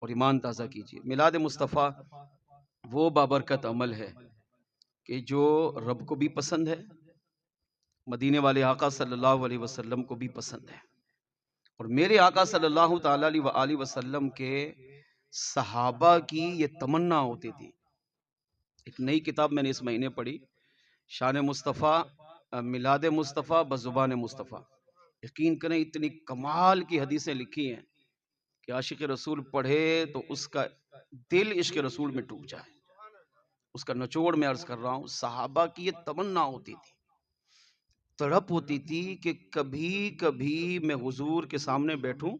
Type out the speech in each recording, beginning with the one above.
اور ایمان تازہ کیجیے۔ میلاد مصطفیٰ وہ بابرکت عمل ہے کہ جو رب کو بھی پسند ہے، مدینے والے آقا صلی اللہ علیہ وسلم کو بھی پسند ہے، اور میرے آقا صلی اللہ تعالی علیہ وآلہ وسلم کے صحابہ کی یہ تمنا ہوتی تھی۔ ایک نئی کتاب میں نے اس مہینے پڑھی، شان مصطفیٰ، میلاد مصطفیٰ بزبان مصطفیٰ۔ یقین کریں اتنی کمال کی حدیثیں لکھی ہیں کہ عاشق رسول پڑھے تو اس کا دل عشق رسول میں ڈوب جائے۔ اس کا نچوڑ میں عرض کر رہا ہوں، صحابہ کی یہ تمنا ہوتی تھی، تڑپ ہوتی تھی کہ کبھی کبھی میں حضور کے سامنے بیٹھوں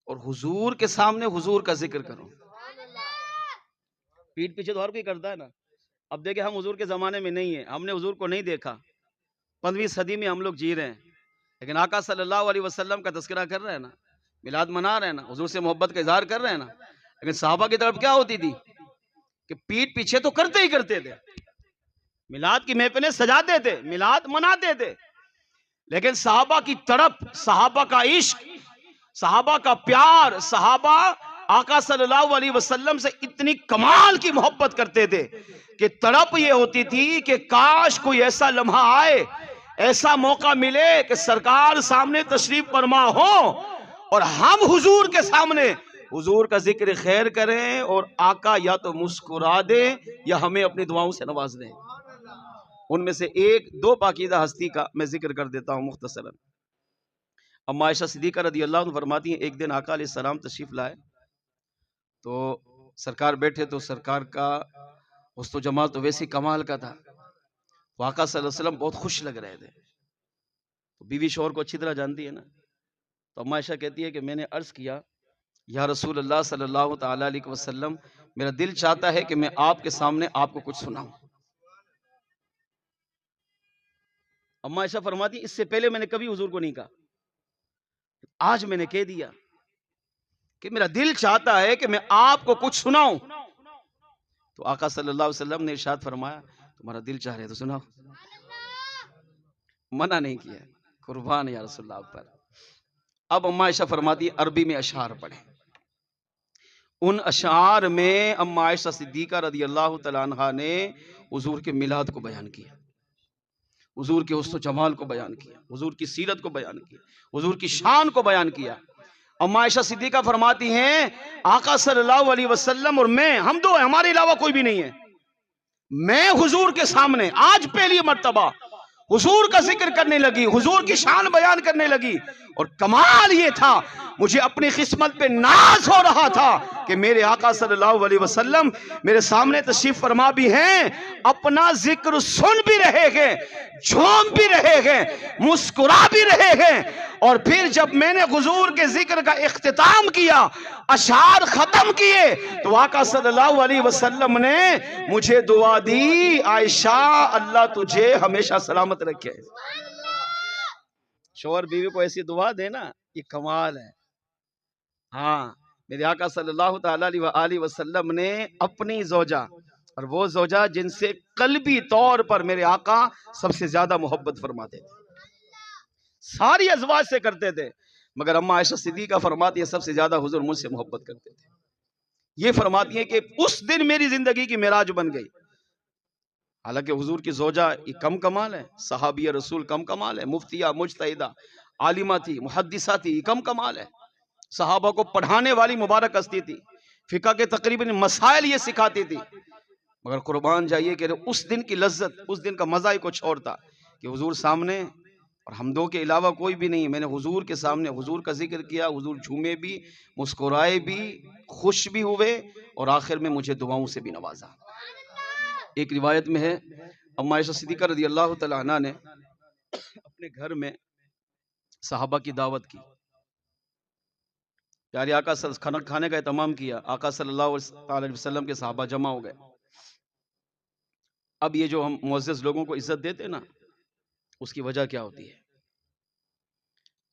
اور حضور کے سامنے حضور کا ذکر کروں۔ پیٹ پیچھے تو ہر کوئی کرتا ہے نا۔ اب دیکھیں ہم حضور کے زمانے میں نہیں ہیں، ہم نے حضور کو نہیں دیکھا، 15ویں صدی میں ہم لوگ جی رہے ہیں، لیکن آقا صلی اللہ علیہ وسلم کا تذکرہ کر رہے ہیں نا، میلاد منا رہے ہیں نا، حضور سے محبت کا اظہار کر رہے ہیں نا۔ لیکن صحابہ کی طرف کیا ہوتی تھی کہ پیٹ پیچھے تو کرتے ہی کرتے تھے، میلاد کی محفلیں سجاتے تھے، میلاد مناتے تھے، لیکن صحابہ کی تڑپ، صحابہ کا عشق، صحابہ کا پیار، صحابہ آقا صلی اللہ علیہ وسلم سے اتنی کمال کی محبت کرتے تھے کہ تڑپ یہ ہوتی تھی کہ کاش کوئی ایسا لمحہ آئے، ایسا موقع ملے کہ سرکار سامنے تشریف فرما ہو اور ہم حضور کے سامنے حضور کا ذکر خیر کریں، اور آقا یا تو مسکرا دے یا ہمیں اپنی دعاؤں سے نواز دیں۔ ان میں سے ایک دو پاکیزہ ہستی کا میں ذکر کر دیتا ہوں مختصراً۔ اما عائشہ صدیقہ رضی اللہ عنہ فرماتی ہیں ایک دن آقا علیہ السلام تشریف لائے تو سرکار بیٹھے، تو سرکار کا حسن و جمال تو ویسی کمال کا تھا، تو آقا صلی اللہ علیہ وسلم بہت خوش لگ رہے تھے۔ تو بیوی شوہر کو اچھی طرح جانتی ہے نا، تو اما عائشہ کہتی ہے کہ میں نے عرض کیا یا رسول اللہ صلی اللہ تعالی علیہ وسلم، میرا دل چاہتا ہے کہ میں آپ کے سامنے آپ کو کچھ سناؤں۔ اما عائشہ فرماتی اس سے پہلے میں نے کبھی حضور کو نہیں کہا، آج میں نے کہہ دیا کہ میرا دل چاہتا ہے کہ میں آپ کو کچھ سناؤں۔ تو آقا صلی اللہ علیہ وسلم نے ارشاد فرمایا تمہارا دل چاہ رہے تو سناؤ، منع نہیں کیا، قربان یا رسول اللہ پر۔ اب اما عائشہ فرماتی عربی میں اشعار پڑھیں۔ ان اشعار میں اما عائشہ صدیقہ رضی اللہ تعالیٰ عنہ نے حضور کے میلاد کو بیان کیا، حضور کے حسن و جمال کو بیان کیا، حضور کی سیرت کو بیان کیا، حضور کی شان کو بیان کیا۔ اما عائشہ صدیقہ فرماتی ہیں آقا صلی اللہ علیہ وسلم اور میں، ہم دو ہیں، ہمارے علاوہ کوئی بھی نہیں ہے، میں حضور کے سامنے آج پہلی مرتبہ حضور کا ذکر کرنے لگی، حضور کی شان بیان کرنے لگی، اور کمال یہ تھا مجھے اپنی قسمت پہ ناز ہو رہا تھا کہ میرے آقا صلی اللہ علیہ وسلم میرے سامنے تشریف فرما بھی ہیں، اپنا ذکر سن بھی رہے ہیں، جھوم بھی رہے ہیں، مسکرا بھی رہے ہیں، اور پھر جب میں نے حضور کے ذکر کا اختتام کیا، اشعار ختم کیے، تو آقا صلی اللہ علیہ وسلم نے مجھے دعا دی عائشہ اللہ تجھے ہمیشہ سلامت رکھے۔ شوہر بیوی کو ایسی دعا دینا یہ کمال ہے۔ ہاں میرے آقا صلی اللہ تعالی علیہ وآلہ وسلم نے اپنی زوجہ، اور وہ زوجہ جن سے قلبی طور پر میرے آقا سب سے زیادہ محبت فرماتے تھے، ساری ازواج سے کرتے تھے، مگر اما عائشہ صدیقہ فرماتی ہے سب سے زیادہ حضور مجھ سے محبت کرتے تھے۔ یہ فرماتی ہیں کہ اس دن میری زندگی کی معراج بن گئی۔ حالانکہ حضور کی زوجہ یہ کم کمال ہے، صحابیہ رسول کم کمال ہے، مفتیہ مجتہدہ عالمہ تھی، محدثہ تھی، یہ کم کمال ہے، صحابہ کو پڑھانے والی مبارک ہستی تھی، فقہ کے تقریباً مسائل یہ سکھاتی تھی، مگر قربان جائیے کہ اس دن کی لذت، اس دن کا مزہ ہی کچھ اور تھا کہ حضور سامنے اور ہم دو کے علاوہ کوئی بھی نہیں، میں نے حضور کے سامنے حضور کا ذکر کیا، حضور جھومے بھی، مسکرائے بھی، خوش بھی ہوئے، اور آخر میں مجھے دعاؤں سے بھی نوازا۔ ایک روایت میں ہے اما عائشہ صدیقہ رضی اللہ تعالیٰ عنہ نے اپنے گھر میں صحابہ کی دعوت کی، پیارے آقا کھانا کھانے کا اہتمام کیا، آقا صلی اللہ علیہ وسلم کے صحابہ جمع ہو گئے۔ اب یہ جو ہم معزز لوگوں کو عزت دیتے ہیں نا، اس کی وجہ کیا ہوتی ہے؟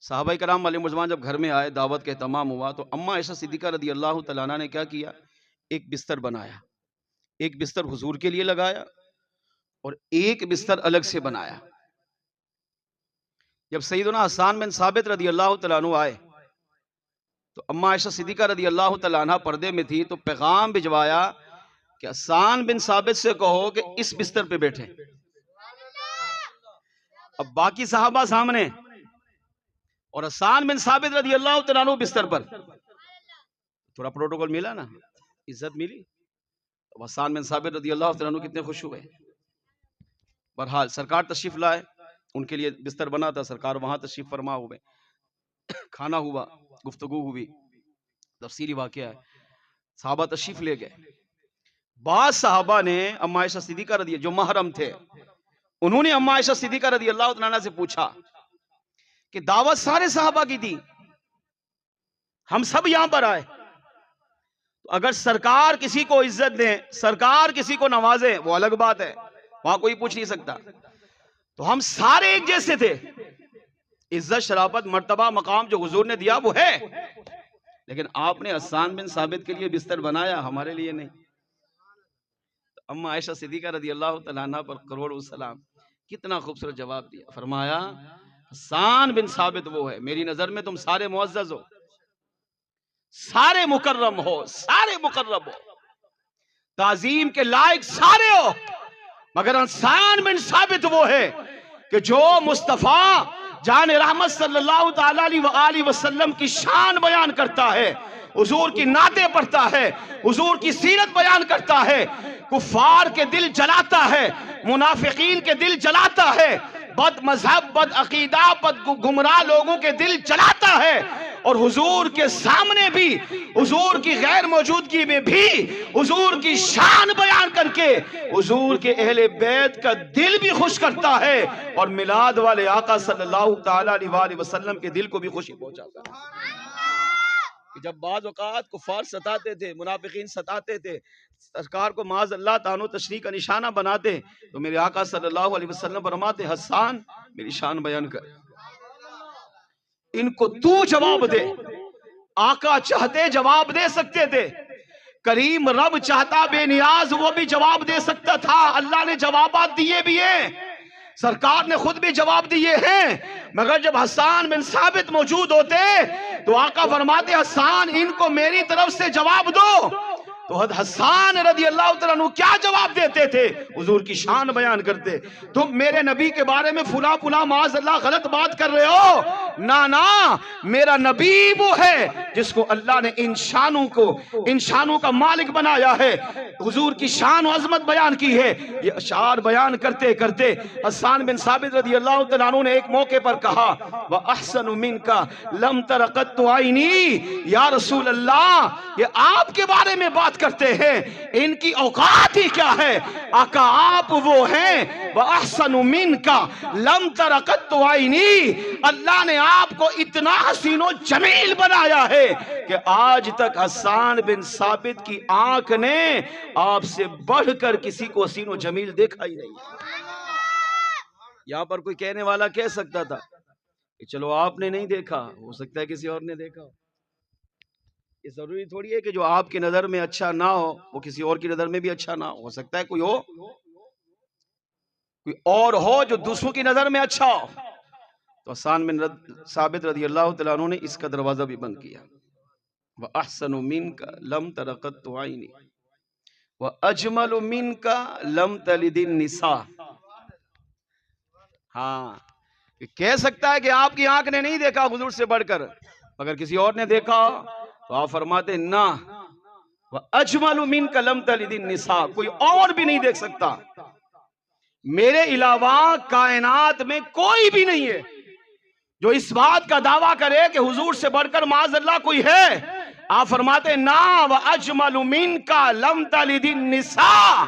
صحابہ کرام علیہ مرضوان جب گھر میں آئے، دعوت کا اہتمام ہوا، تو اما عائشہ صدیقہ رضی اللہ تعالیٰ عنہ نے کیا کیا؟ ایک بستر بنایا، ایک بستر حضور کے لیے لگایا اور ایک بستر الگ سے بنایا۔ جب سیدنا حسان بن ثابت رضی اللہ تعالیٰ عنہ آئے تو اما عائشہ صدیقہ رضی اللہ تعالیٰ عنہ پردے میں تھی تو پیغام بھجوایا کہ حسان بن ثابت سے کہو کہ اس بستر پہ بیٹھے. اب باقی صحابہ سامنے اور حسان بن ثابت رضی اللہ تعالیٰ عنہ بستر پر. تھوڑا پروٹوکول ملا نا, عزت ملی. حسان بن ثابت رضی اللہ تعالیٰ عنہ کتنے خوش ہوئے. بہرحال سرکار تشریف لائے, ان کے لیے بستر بنا تھا, سرکار وہاں تشریف فرما ہوئے, کھانا ہوا, گفتگو ہوئی, تفصیلی واقعہ ہے. صحابہ تشریف لے گئے. بعض صحابہ نے اما عائشہ صدیقہ رضی جو محرم تھے انہوں نے اما عائشہ صدیقہ رضی اللہ عنہا سے پوچھا کہ دعوت سارے صحابہ کی تھی, ہم سب یہاں پر آئے, تو اگر سرکار کسی کو عزت دیں, سرکار کسی کو نوازیں, وہ الگ بات ہے, وہاں کوئی پوچھ نہیں سکتا. تو ہم سارے ایک جیسے تھے. عزت, شرافت, مرتبہ, مقام جو حضور نے دیا وہ ہے, لیکن آپ نے حسان بن ثابت کے لیے بستر بنایا, ہمارے لیے نہیں. اما عائشہ صدیقہ رضی اللہ تعالیٰ عنہ پر کروڑوں سلام, کتنا خوبصورت جواب دیا. فرمایا حسان بن ثابت وہ ہے, میری نظر میں تم سارے معزز ہو, سارے مکرم ہو, سارے مکرم ہو, تعظیم کے لائق سارے ہو, مگر حسان بن ثابت وہ ہے کہ جو مصطفیٰ جان رحمت صلی اللہ تعالیٰ علیہ وسلم کی شان بیان کرتا ہے, حضور کی نعتیں پڑھتا ہے, حضور کی سیرت بیان کرتا ہے, کفار کے دل جلاتا ہے, منافقین کے دل جلاتا ہے, بد مذہب, بد عقیدہ, بد گمراہ لوگوں کے دل جلاتا ہے, اور حضور کے سامنے بھی, حضور کی غیر موجودگی میں بھی حضور کی شان بیان کر کے حضور کے اہل بیت کا دل بھی خوش کرتا ہے, اور میلاد والے آقا صلی اللہ تعالیٰ علیہ وسلم کے دل کو بھی خوشی پہنچاتا ہے. جب بعض اوقات کفار ستاتے تھے, منافقین ستاتے تھے, سرکار کو معاذ اللہ تعالیٰ تشریح کا نشانہ بناتے, تو میرے آقا صلی اللہ علیہ وسلم فرماتے حسان میری شان بیان کر, ان کو تو جواب دے. آقا چاہتے جواب دے سکتے تھے, کریم رب چاہتا بے نیاز وہ بھی جواب دے سکتا تھا. اللہ نے جوابات دیے بھی ہیں, سرکار نے خود بھی جواب دیے ہیں, مگر جب حسان بن ثابت موجود ہوتے تو آقا فرماتے حسان ان کو میری طرف سے جواب دو. تو حسان رضی اللہ تعالیٰ عنہ کیا جواب دیتے تھے؟ حضور کی شان بیان کرتے. تم میرے نبی کے بارے میں فلاں فلاں معاذ اللہ غلط بات کر رہے ہو, نا میرا نبی وہ ہے جس کو اللہ نے ان شانوں کا مالک بنایا ہے, حضور کی شان و عظمت بیان کی ہے. یہ اشعار بیان کرتے کرتے حسان بن ثابت رضی اللہ تعالیٰ عنہ نے ایک موقع پر کہا وَأَحْسَنُ مِنْكَ لَمْ تَرَ قَطُّ عَيْنِي, یا رسول اللہ یہ آپ کے بارے میں بات کرتے ہیں, ان کی اوقات ہی کیا ہے؟ آقا آپ وہ ہیں وَأَحْسَنُ مِنْكَ لَمْ تَرَ قَطُّ عَيْنِي, اللہ نے آپ کو اتنا حسین و جمیل بنایا ہے کہ آج تک حسان بن ثابت کی آنکھ نے آپ سے بڑھ کر کسی کو حسین و جمیل دیکھا ہی نہیں. یہاں پر کوئی کہنے والا کہہ سکتا تھا کہ چلو آپ نے نہیں دیکھا, ہو سکتا ہے کسی اور نے دیکھا ہو. یہ ضروری تھوڑی ہے کہ جو آپ کی نظر میں اچھا نہ ہو وہ کسی اور کی نظر میں بھی اچھا نہ ہو سکتا ہے کوئی اور ہو جو دوسروں کی نظر میں اچھا ہو. تو حسان بن ثابت رضی اللہ تعالیٰ عنہ نے اس کا دروازہ بھی بند کیا. وَأَحْسَنُ مِنْكَ لَمْ تَرَ قَطُّ عَيْنِي وَأَجْمَلُ مِنْكَ لَمْ تَلِدِ النِّسَاء. ہاں کہہ سکتا ہے کہ آپ کی آنکھ نے نہیں دیکھا حضور سے بڑھ کر, اگر کسی اور نے دیکھا تو آپ فرماتے نہ وَأَجْمَلُ مِنْكَ لَمْ تَلِدِ النِّسَاء, کوئی اور بھی نہیں دیکھ سکتا, میرے علاوہ کائنات میں کوئی بھی نہیں ہے جو اس بات کا دعویٰ کرے کہ حضور سے بڑھ کر معاذ اللہ کوئی ہے. آپ فرماتے نا وَأَجْمَلُ مِنْكَ لَمْ تَلِدِ النِّسَاء,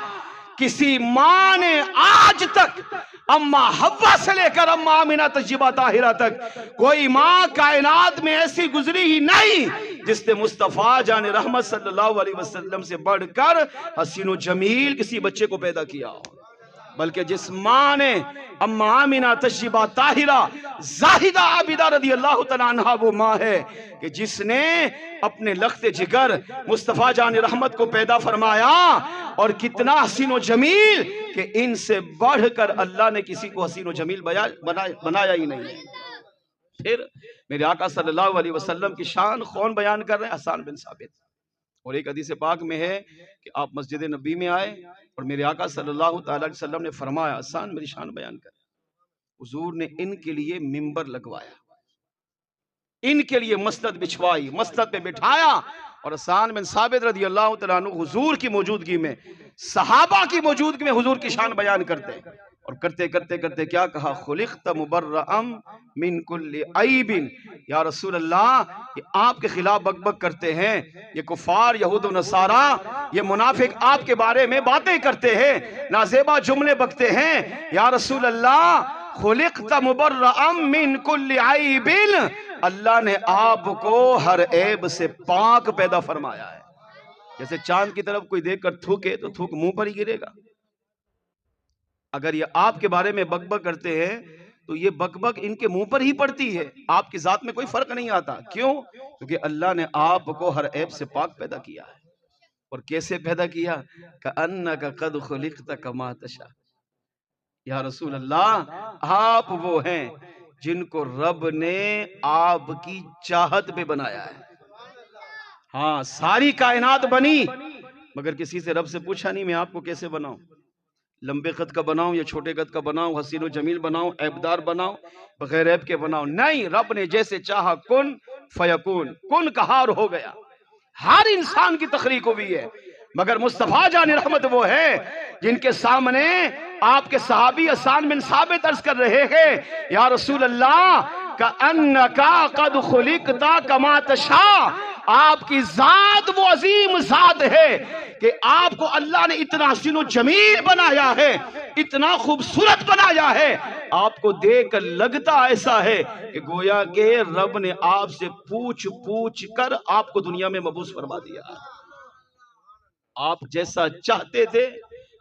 کسی ماں نے آج تک اما حوا سے لے کر اما آمینہ طیبہ طاہرہ تک کوئی ماں کائنات میں ایسی گزری ہی نہیں جس نے مصطفیٰ جان رحمت صلی اللہ علیہ وسلم سے بڑھ کر حسین و جمیل کسی بچے کو پیدا کیا ہو, بلکہ جس ماں نے اما آمینہ طیبہ طاہرہ زاہدہ عابدہ رضی اللہ تعالیٰ عنہ وہ ماں ہے کہ جس نے اپنے لخت جگر مصطفیٰ جان رحمت کو پیدا فرمایا, اور کتنا حسین و جمیل کہ ان سے بڑھ کر اللہ نے کسی کو حسین و جمیل بنایا ہی نہیں. پھر میرے آقا صلی اللہ علیہ وسلم کی شان کون بیان کر رہے ہیں؟ حسان بن ثابت. اور ایک حدیث پاک میں ہے کہ آپ مسجد نبی میں آئے اور میرے آقا صلی اللہ تعالی علیہ وسلم نے فرمایا حسان میری شان بیان کر. حضور نے ان کے لیے منبر لگوایا، ان کے لیے مسند بچھوائی، مسند پہ بٹھایا، اور حسان بن ثابت رضی اللہ تعالیٰ عنہ حضور کی موجودگی میں، صحابہ کی موجودگی میں حضور کی شان بیان کرتے ہیں. اور کرتے کرتے کرتے کیا کہا؟ خلقت مبرئم من کل عیب. یا رسول اللہ، یہ آپ کے خلاف بک بک کرتے ہیں، یہ کفار یہود و نصارہ، یہ منافق آپ کے بارے میں باتیں کرتے ہیں، نازیبا جملے بکتے ہیں. یا رسول اللہ خلقت مبرئم من کل عیب، اللہ نے آپ کو ہر عیب سے پاک پیدا فرمایا ہے. جیسے چاند کی طرف کوئی دیکھ کر تھوکے تو تھوک منہ پر ہی گرے گا. اگر یہ آپ کے بارے میں بک بک کرتے ہیں تو یہ بک بک ان کے منہ پر ہی پڑتی ہے، آپ کی ذات میں کوئی فرق نہیں آتا. کیوں؟ کیونکہ اللہ نے آپ کو ہر عیب سے پاک پیدا کیا ہے. اور کیسے پیدا کیا؟ کأنک قد خلقت کما تشاء. یا رسول اللہ، آپ وہ ہیں جن کو رب نے آپ کی چاہت پہ بنایا ہے. ہاں، ساری کائنات بنی مگر کسی سے رب سے پوچھا نہیں میں آپ کو کیسے بناؤں، لمبے قد کا بناؤں یا چھوٹے قد کا بناؤں، حسین و جمیل بناؤں، عیبدار بناؤں، بغیر عیب کے بناؤں. نہیں، رب نے جیسے چاہا کن فیکون، کن کہار ہو گیا. ہر انسان کی تخلیق ہوئی ہے مگر مصطفیٰ جان رحمت وہ ہے جن کے سامنے آپ کے صحابی حسان بن ثابت عرض کر رہے ہیں یا رسول اللہ کأنکا قد خلقتا کما تشاء. آپ کی ذات وہ عظیم ذات ہے کہ آپ کو اللہ نے اتنا حسین و جمیل بنایا ہے، اتنا خوبصورت بنایا ہے، آپ کو دیکھ کر لگتا ایسا ہے کہ گویا کہ رب نے آپ سے پوچھ پوچھ کر آپ کو دنیا میں مبعوث فرما دیا. آپ جیسا چاہتے تھے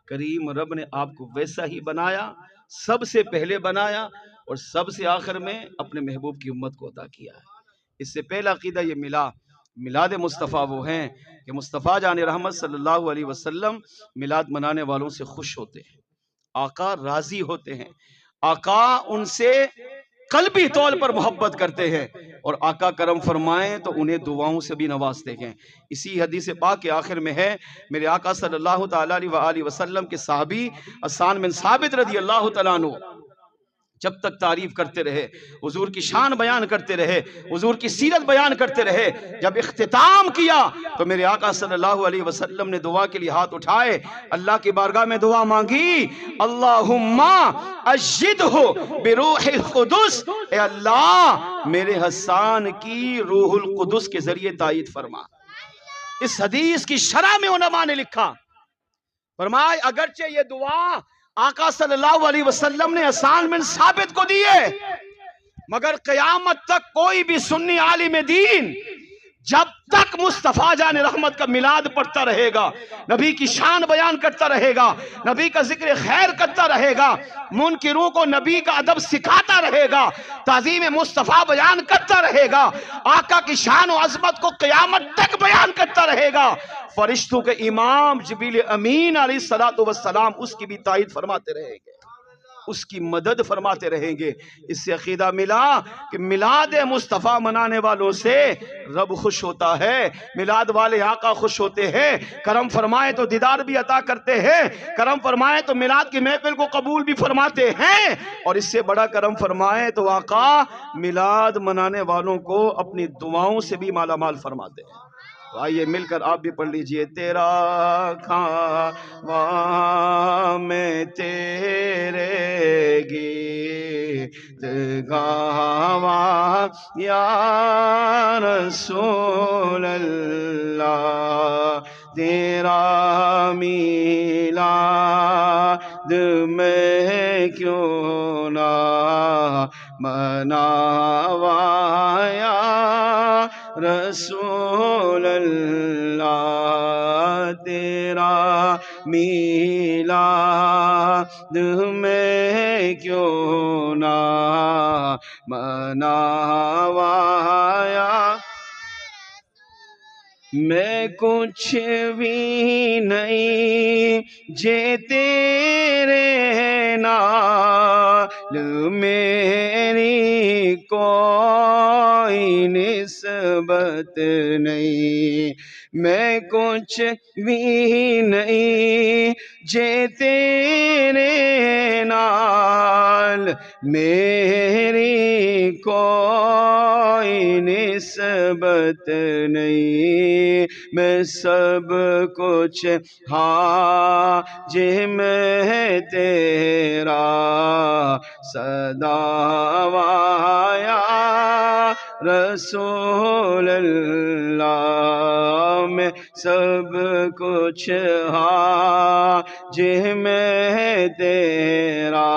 کریم رب نے آپ کو ویسا ہی بنایا، سب سے پہلے بنایا اور سب سے آخر میں اپنے محبوب کی امت کو عطا کیا ہے. اس سے پہلا عقیدہ یہ میلاد مصطفیٰ وہ ہیں کہ مصطفیٰ جان رحمت صلی اللہ علیہ وسلم میلاد منانے والوں سے خوش ہوتے ہیں، آقا راضی ہوتے ہیں، آقا ان سے قلبی طور پر محبت کرتے ہیں، اور آقا کرم فرمائیں تو انہیں دعاؤں سے بھی نوازتے ہیں. اسی حدیث پاک کے آخر میں ہے میرے آقا صلی اللہ تعالیٰ علیہ وسلم کے صحابی حسان بن ثابت رضی اللہ تعالیٰ عنہ جب تک تعریف کرتے رہے، حضور کی شان بیان کرتے رہے، حضور کی سیرت بیان کرتے رہے. جب اختتام کیا تو میرے آقا صلی اللہ علیہ وسلم نے دعا کے لیے ہاتھ اٹھائے، اللہ کی بارگاہ میں دعا مانگی، اللہم اشہدہ بروح القدس، اے اللہ میرے حسان کی روح القدس کے ذریعے تائید فرما. اس حدیث کی شرح میں علماء نے لکھا، فرمائے اگرچہ یہ دعا آقا صلی اللہ علیہ وسلم نے حسان بن ثابت کو دیے مگر قیامت تک کوئی بھی سنی عالم دین جب تک مصطفیٰ جان رحمت کا میلاد پڑھتا رہے گا، نبی کی شان بیان کرتا رہے گا، نبی کا ذکر خیر کرتا رہے گا، منکروں کو نبی کا ادب سکھاتا رہے گا، تعظیم مصطفیٰ بیان کرتا رہے گا، آقا کی شان و عظمت کو قیامت تک بیان کرتا رہے گا، فرشتوں کے امام جبریل امین علیہ السلام اس کی بھی تائید فرماتے رہیں گے، اس کی مدد فرماتے رہیں گے. اس سے عقیدہ ملا کہ میلاد مصطفیٰ منانے والوں سے رب خوش ہوتا ہے، میلاد والے آقا خوش ہوتے ہیں، کرم فرمائے تو دیدار بھی عطا کرتے ہیں، کرم فرمائے تو میلاد کی محفل کو قبول بھی فرماتے ہیں، اور اس سے بڑا کرم فرمائے تو آقا میلاد منانے والوں کو اپنی دعاؤں سے بھی مالا مال فرماتے ہیں. آئیے مل کر آپ بھی پڑھ لیجئے، تیرا کھاواں میں تیرے گیت گاواں یا رسول اللہ، تیرا میلاد میں کیوں نہ مناواں یا رسول اللہ، تیرا میلاد میں کیوں نہ مناواں یا میں کچھ بھی نہیں جے تیرے نال میری کوئی نسبت نہیں، میں کچھ بھی نہیں جے تیرے نال میری کوئی نسبت نہیں، میں سب کچھ حاجم ہے تیرا صدا یا رسول اللہ، میں سب کچھ حاجم ہے تیرا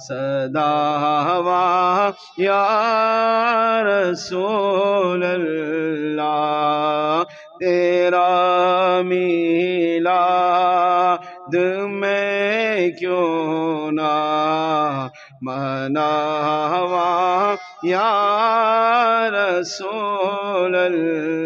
صدا یا رسول اللہ، تیرا میلاد میں کیوں نہ مناواں یا رسول اللہ۔